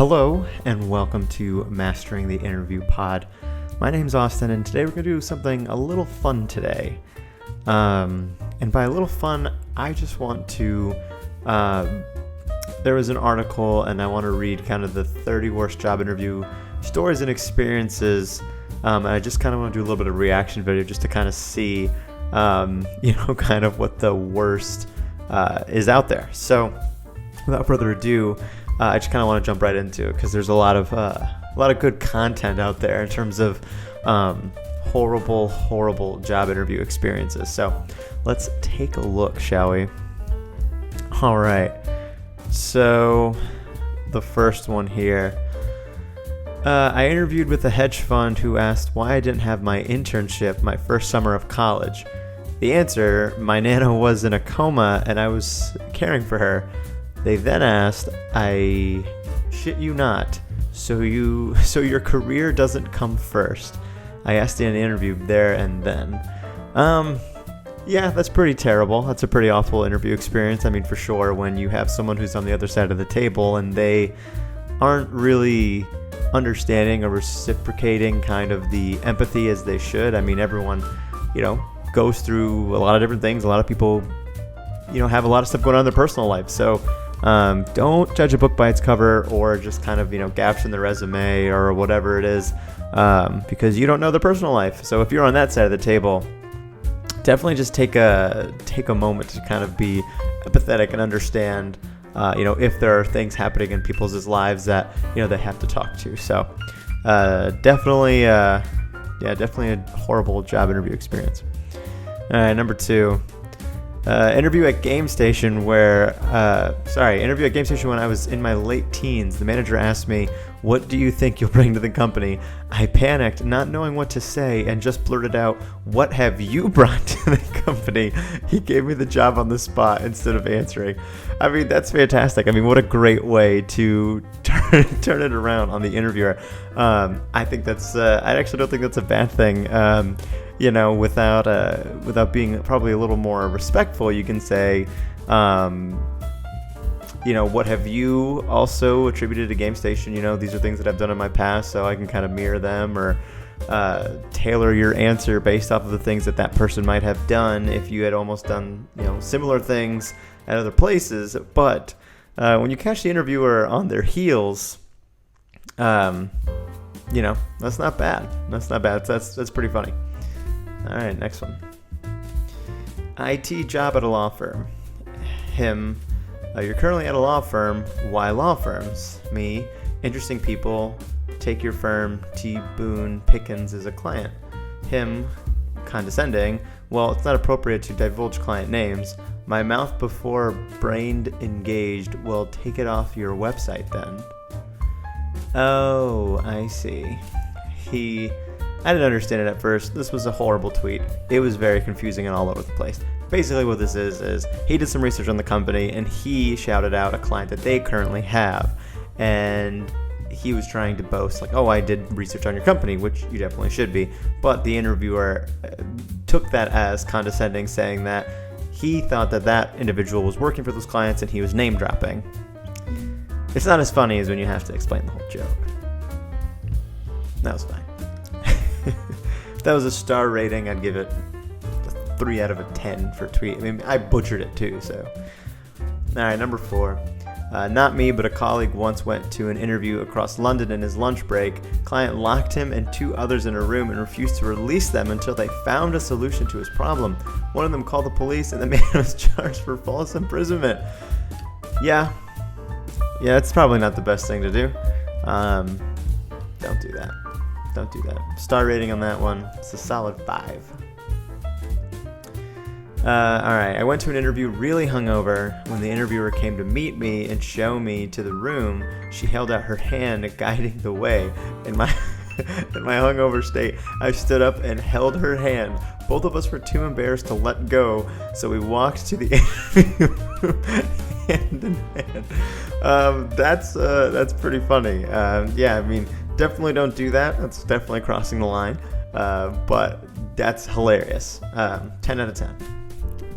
Hello, and welcome to Mastering the Interview Pod. My name's Austin, and today we're going to do something a little fun today. And by a little fun, I just want to... there was an article, and I want to read kind of the 30 worst job interview stories and experiences. And I just kind of want to do a little bit of reaction video just to kind of see, kind of what the worst is out there. So, without further ado, I just kind of want to jump right into it because there's a lot of good content out there in terms of horrible job interview experiences. So let's take a look, shall we? All right. So the first one here. I interviewed with a hedge fund who asked why I didn't have my internship my first summer of college. The answer, my Nana was in a coma and I was caring for her. They then asked, I shit you not, so your career doesn't come first. I asked in an interview there and then. Yeah, that's pretty terrible. That's a pretty awful interview experience. I mean, for sure, when you have someone who's on the other side of the table and they aren't really understanding or reciprocating kind of the empathy as they should. I mean, everyone, goes through a lot of different things. A lot of people, have a lot of stuff going on in their personal life. So, don't judge a book by its cover or just kind of, gaps in the resume or whatever it is, because you don't know their personal life. So if you're on that side of the table, definitely just take a moment to kind of be empathetic and understand, if there are things happening in people's lives that, they have to talk to. So definitely a horrible job interview experience. All right, number 2. Interview at Game Station when I was in my late teens. The manager asked me, "What do you think you'll bring to the company?" I panicked, not knowing what to say, and just blurted out, "What have you brought to the company?" He gave me the job on the spot instead of answering. I mean, that's fantastic. I mean, what a great way to turn it around on the interviewer. I think that's, I actually don't think that's a bad thing. Without being probably a little more respectful, you can say, what have you also attributed to Game Station? These are things that I've done in my past, so I can kind of mirror them or tailor your answer based off of the things that person might have done if you had almost done, similar things at other places. But when you catch the interviewer on their heels, that's not bad. That's pretty funny. All right, next one. IT job at a law firm. Him, you're currently at a law firm. Why law firms? Me, interesting people. Take your firm. T. Boone Pickens is a client. Him, condescending. Well, it's not appropriate to divulge client names. My mouth before brained engaged. Well, take it off your website then. Oh, I see. I didn't understand it at first. This was a horrible tweet. It was very confusing and all over the place. Basically what this is he did some research on the company and he shouted out a client that they currently have. And he was trying to boast like, oh, I did research on your company, which you definitely should be. But the interviewer took that as condescending, saying that he thought that individual was working for those clients and he was name dropping. It's not as funny as when you have to explain the whole joke. That was fine. If that was a star rating, I'd give it a 3 out of 10 for tweet. I mean, I butchered it too, so. All right, number 4. Not me, but a colleague once went to an interview across London in his lunch break. Client locked him and 2 others in a room and refused to release them until they found a solution to his problem. One of them called the police and the man was charged for false imprisonment. Yeah, it's probably not the best thing to do. Don't do that. Star rating on that one, it's a solid 5. Alright, I went to an interview really hungover. When the interviewer came to meet me and show me to the room, she held out her hand guiding the way. In my hungover state, I stood up and held her hand. Both of us were too embarrassed to let go, so we walked to the interview room hand in hand. That's pretty funny. I mean, definitely don't do that. That's definitely crossing the line. But that's hilarious. 10 out of 10.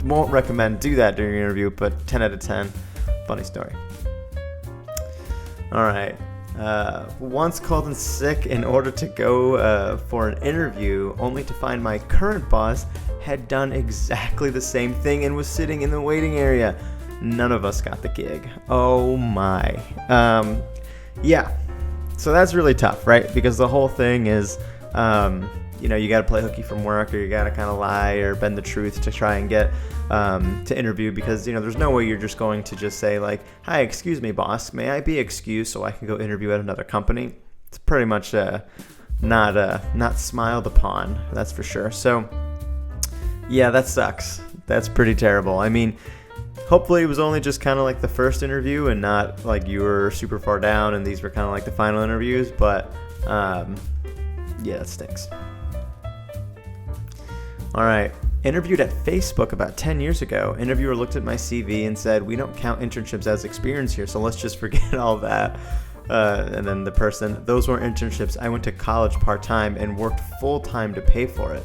Won't recommend do that during your interview, but 10 out of 10. Funny story. All right. Once called in sick in order to go for an interview, only to find my current boss had done exactly the same thing and was sitting in the waiting area. None of us got the gig. Oh my. Yeah. So that's really tough, right? Because the whole thing is, you got to play hooky from work, or you got to kind of lie or bend the truth to try and get to interview, because, there's no way you're just going to just say like, hi, excuse me, boss, may I be excused so I can go interview at another company? It's pretty much not smiled upon, that's for sure. So yeah, that sucks. That's pretty terrible. I mean, hopefully it was only just kind of like the first interview and not like you were super far down and these were kind of like the final interviews, but yeah, it stinks. All right. Interviewed at Facebook about 10 years ago. Interviewer looked at my CV and said, we don't count internships as experience here, so let's just forget all that. And then the person, those weren't internships. I went to college part-time and worked full-time to pay for it.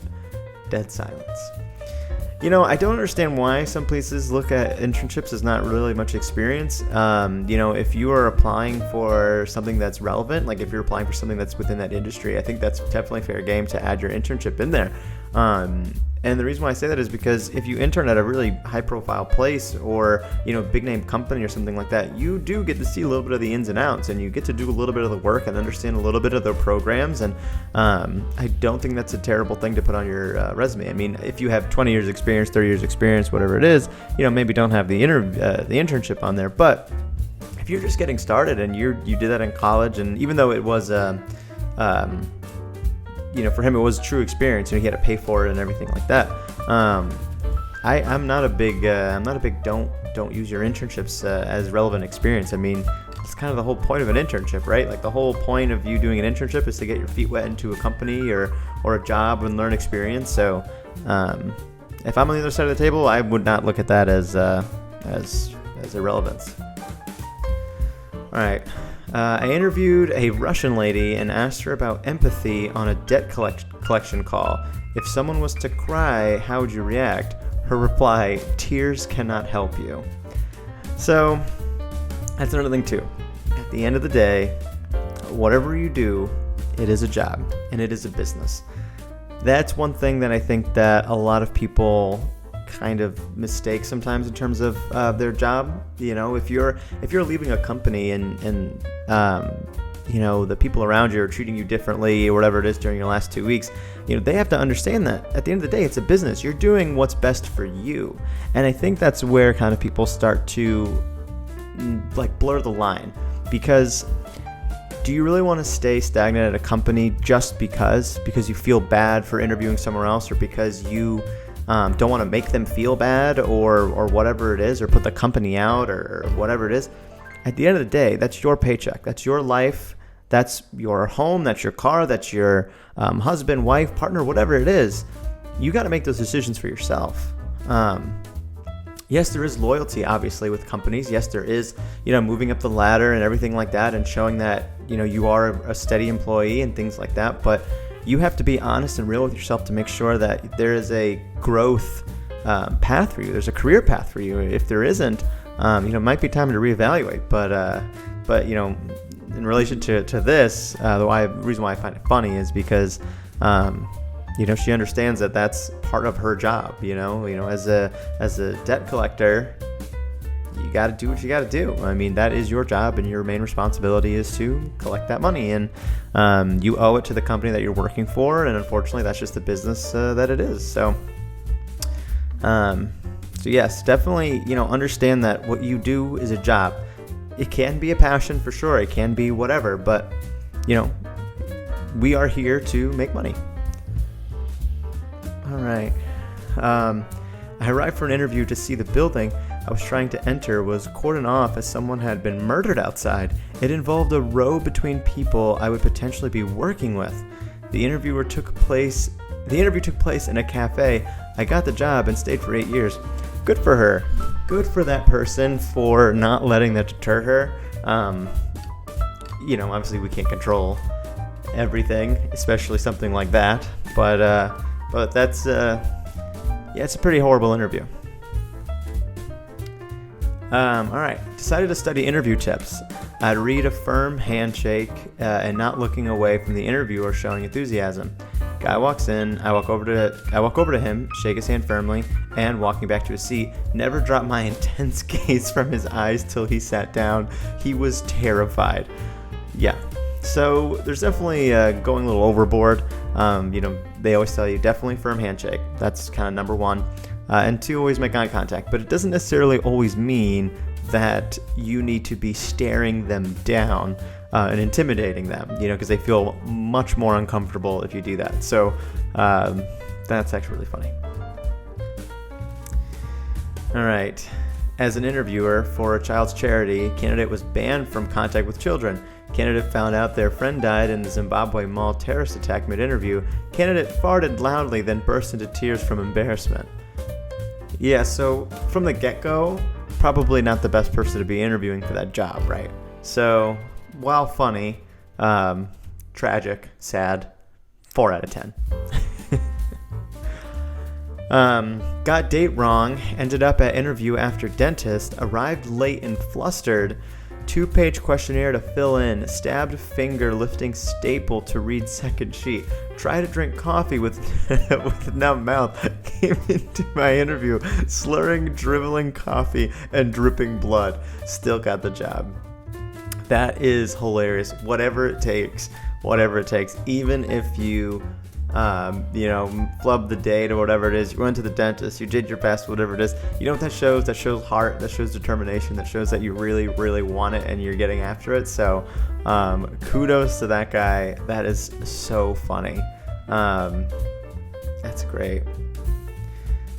Dead silence. I don't understand why some places look at internships as not really much experience. If you are applying for something that's relevant, like if you're applying for something that's within that industry, I think that's definitely fair game to add your internship in there. And the reason why I say that is because if you intern at a really high-profile place or, big-name company or something like that, you do get to see a little bit of the ins and outs, and you get to do a little bit of the work and understand a little bit of the programs. And I don't think that's a terrible thing to put on your resume. I mean, if you have 20 years experience, 30 years experience, whatever it is, maybe don't have the internship on there. But if you're just getting started and you did that in college, and even though it was for him it was a true experience, he had to pay for it and everything like that. I'm not a big don't use your internships as relevant experience. I mean, it's kind of the whole point of an internship, right? Like the whole point of you doing an internship is to get your feet wet into a company or a job and learn experience. So if I'm on the other side of the table, I would not look at that as irrelevance. All right. I interviewed a Russian lady and asked her about empathy on a debt collection call. If someone was to cry, how would you react? Her reply, tears cannot help you. So that's another thing too. At the end of the day, whatever you do, it is a job and it is a business. That's one thing that I think that a lot of people kind of mistake sometimes in terms of their job. If you're leaving a company and the people around you are treating you differently or whatever it is during your last 2 weeks, they have to understand that at the end of the day, it's a business. You're doing what's best for you. And I think that's where kind of people start to like blur the line, because do you really want to stay stagnant at a company just because you feel bad for interviewing somewhere else, or because you don't want to make them feel bad or whatever it is, or put the company out or whatever it is? At the end of the day, that's your paycheck. That's your life. That's your home. That's your car. That's your husband, wife, partner, whatever it is. You got to make those decisions for yourself. Yes, there is loyalty, obviously, with companies. Yes, there is, moving up the ladder and everything like that, and showing that, you are a steady employee and things like that. But you have to be honest and real with yourself to make sure that there is a growth path for you. There's a career path for you. If there isn't, it might be time to reevaluate. But in relation to this, the reason why I find it funny is because, she understands that that's part of her job. As a debt collector, you got to do what you got to do. I mean, that is your job, and your main responsibility is to collect that money, and you owe it to the company that you're working for. And unfortunately, that's just the business that it is. So yes, definitely, understand that what you do is a job. It can be a passion for sure. It can be whatever, but we are here to make money. All right. I arrived for an interview to see the building I was trying to enter was cordoned off as someone had been murdered outside. It involved a row between people I would potentially be working with. The interview took place in a cafe. I got the job and stayed for 8 years. Good for her. Good for that person for not letting that deter her. Obviously we can't control everything, especially something like that. But that's it's a pretty horrible interview. All right, decided to study interview tips. I'd read a firm handshake and not looking away from the interviewer showing enthusiasm. Guy walks in, I walk over to him, shake his hand firmly, and walking back to his seat, never dropped my intense gaze from his eyes till he sat down. He was terrified. Yeah, so there's definitely going a little overboard. They always tell you definitely firm handshake. That's kind of number one. And two, always make eye contact. But it doesn't necessarily always mean that you need to be staring them down and intimidating them, because they feel much more uncomfortable if you do that. So that's actually really funny. All right. As an interviewer for a child's charity, candidate was banned from contact with children. Candidate found out their friend died in the Zimbabwe mall terrorist attack mid-interview. Candidate farted loudly, then burst into tears from embarrassment. Yeah, so from the get-go, probably not the best person to be interviewing for that job, right? So, while funny, tragic, sad, 4 out of 10. Got date wrong, ended up at interview after dentist, arrived late and flustered, 2-page questionnaire to fill in, stabbed finger lifting staple to read second sheet, try to drink coffee with numb mouth, came into my interview slurring, dribbling coffee, and dripping blood, still got the job. That is hilarious. Whatever it takes, even if you flub the date or whatever it is, you went to the dentist, you did your best, whatever it is. You know what that shows? That shows heart, that shows determination, that shows that you really, really want it and you're getting after it. So kudos to that guy. That is so funny. That's great.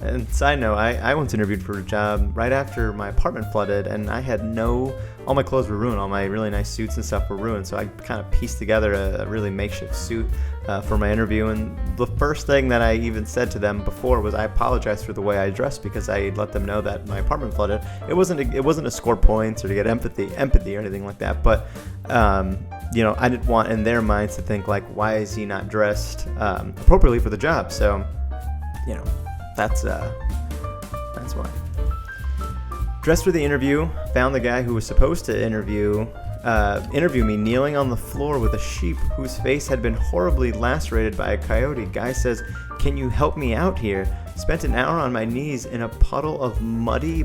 And side note, I once interviewed for a job right after my apartment flooded, and I had all my clothes were ruined, all my really nice suits and stuff were ruined, so I kind of pieced together a really makeshift suit for my interview, and the first thing that I even said to them before was I apologized for the way I dressed because I let them know that my apartment flooded. It wasn't to score points or to get empathy or anything like that, but I didn't want in their minds to think like, why is he not dressed appropriately for the job? So, that's why. Dressed for the interview, found the guy who was supposed to interview me kneeling on the floor with a sheep whose face had been horribly lacerated by a coyote. Guy says, "Can you help me out here?" Spent an hour on my knees in a puddle of muddy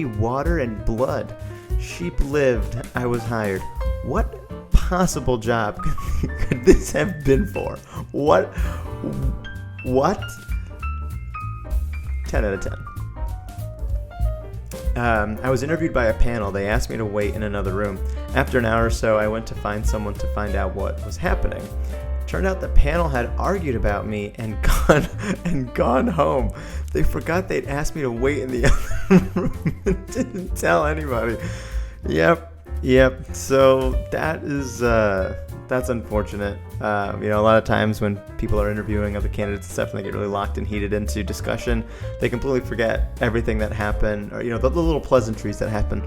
water and blood. Sheep lived. I was hired. What possible job could this have been for? What? 10 out of 10. I was interviewed by a panel. They asked me to wait in another room. After an hour or so, I went to find someone to find out what was happening. Turned out the panel had argued about me and gone home. They forgot they'd asked me to wait in the other room and didn't tell anybody. Yep. So that's unfortunate. A lot of times when people are interviewing other candidates and stuff and they get really locked and heated into discussion, they completely forget everything that happened, or the little pleasantries that happen,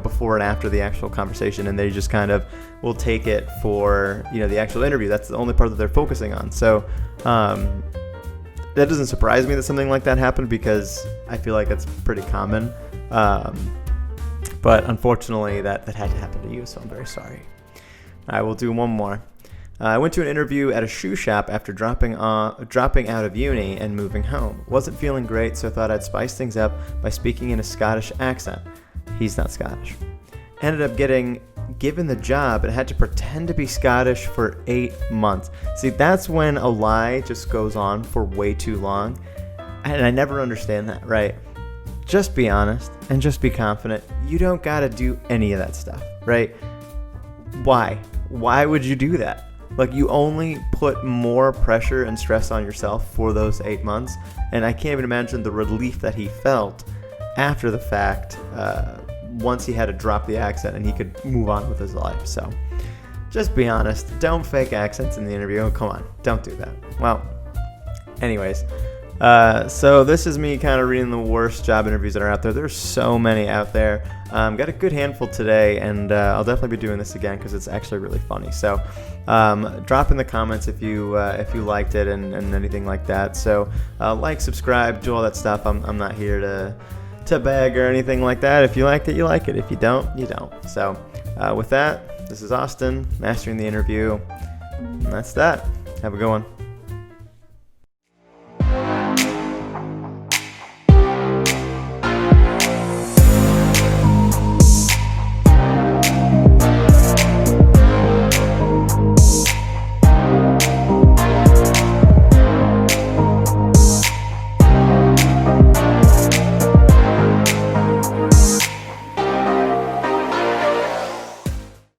before and after the actual conversation, and they just kind of will take it for the actual interview. That's the only part that they're focusing on. So that doesn't surprise me that something like that happened, because I feel like that's pretty common. But unfortunately, that had to happen to you, so I'm very sorry. I will do one more. I went to an interview at a shoe shop after dropping out of uni and moving home. Wasn't feeling great, so I thought I'd spice things up by speaking in a Scottish accent. He's not Scottish. Ended up getting given the job and had to pretend to be Scottish for 8 months. See, that's when a lie just goes on for way too long, and I never understand that, right? Just be honest and just be confident. You don't gotta do any of that stuff, right? Why? Why would you do that? Like, you only put more pressure and stress on yourself for those 8 months, and I can't even imagine the relief that he felt after the fact, once he had to drop the accent and he could move on with his life. So, just be honest. Don't fake accents in the interview. Oh, come on. Don't do that. Well, anyways. So this is me kind of reading the worst job interviews that are out there. There's so many out there. Got a good handful today, and I'll definitely be doing this again because it's actually really funny. So drop in the comments if you liked it and anything like that. So like, subscribe, do all that stuff. I'm not here to to beg or anything like that. If you like it, you like it. If you don't, you don't. So with that, this is Austin, mastering the interview. And that's that. Have a good one.